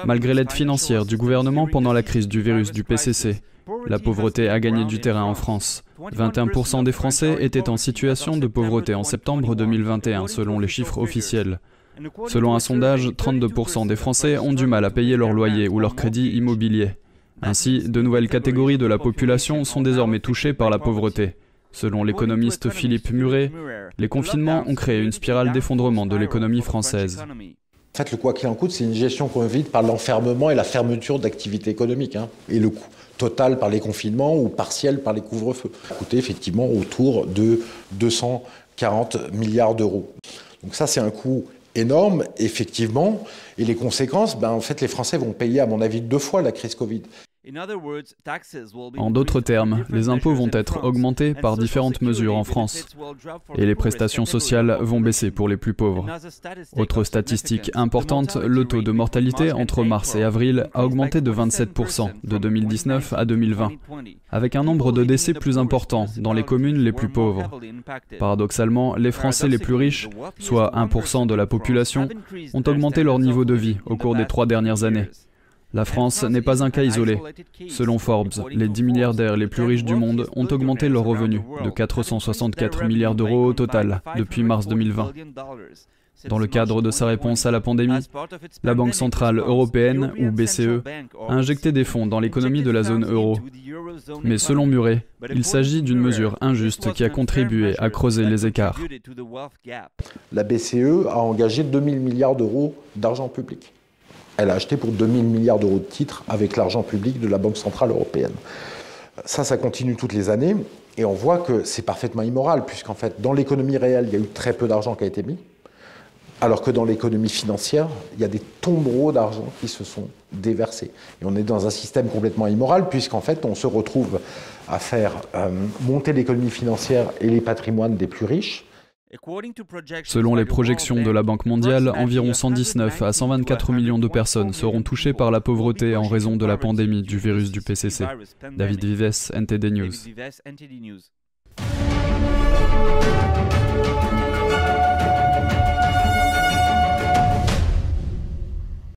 Malgré l'aide financière du gouvernement pendant la crise du virus du PCC, la pauvreté a gagné du terrain en France. 21% des Français étaient en situation de pauvreté en septembre 2021, selon les chiffres officiels. Selon un sondage, 32% des Français ont du mal à payer leur loyer ou leur crédit immobilier. Ainsi, de nouvelles catégories de la population sont désormais touchées par la pauvreté. Selon l'économiste Philippe Muret, les confinements ont créé une spirale d'effondrement de l'économie française. En fait, le quoi qu'il en coûte, c'est une gestion qu'on évite par l'enfermement et la fermeture d'activités économiques. Et le coût total par les confinements ou partiel par les couvre-feux a coûté effectivement autour de 240 milliards d'euros. Donc ça, c'est un coût énorme, effectivement. Et les conséquences, en fait, les Français vont payer, à mon avis, 2 fois la crise Covid. En d'autres termes, les impôts vont être augmentés par différentes mesures en France et les prestations sociales vont baisser pour les plus pauvres. Autre statistique importante, le taux de mortalité entre mars et avril a augmenté de 27% de 2019 à 2020, avec un nombre de décès plus important dans les communes les plus pauvres. Paradoxalement, les Français les plus riches, soit 1% de la population, ont augmenté leur niveau de vie au cours des 3 dernières années. La France n'est pas un cas isolé. Selon Forbes, les 10 milliardaires les plus riches du monde ont augmenté leurs revenus de 464 milliards d'euros au total depuis mars 2020. Dans le cadre de sa réponse à la pandémie, la Banque centrale européenne, ou BCE, a injecté des fonds dans l'économie de la zone euro. Mais selon Muret, il s'agit d'une mesure injuste qui a contribué à creuser les écarts. La BCE a engagé 2000 milliards d'euros d'argent public. Elle a acheté pour 2000 milliards d'euros de titres avec l'argent public de la Banque centrale européenne. Ça continue toutes les années et on voit que c'est parfaitement immoral puisqu'en fait, dans l'économie réelle, il y a eu très peu d'argent qui a été mis, alors que dans l'économie financière, il y a des tombereaux d'argent qui se sont déversés. Et on est dans un système complètement immoral puisqu'en fait, on se retrouve à faire monter l'économie financière et les patrimoines des plus riches. Selon les projections de la Banque mondiale, environ 119 à 124 millions de personnes seront touchées par la pauvreté en raison de la pandémie du virus du PCC. David Vives, NTD News.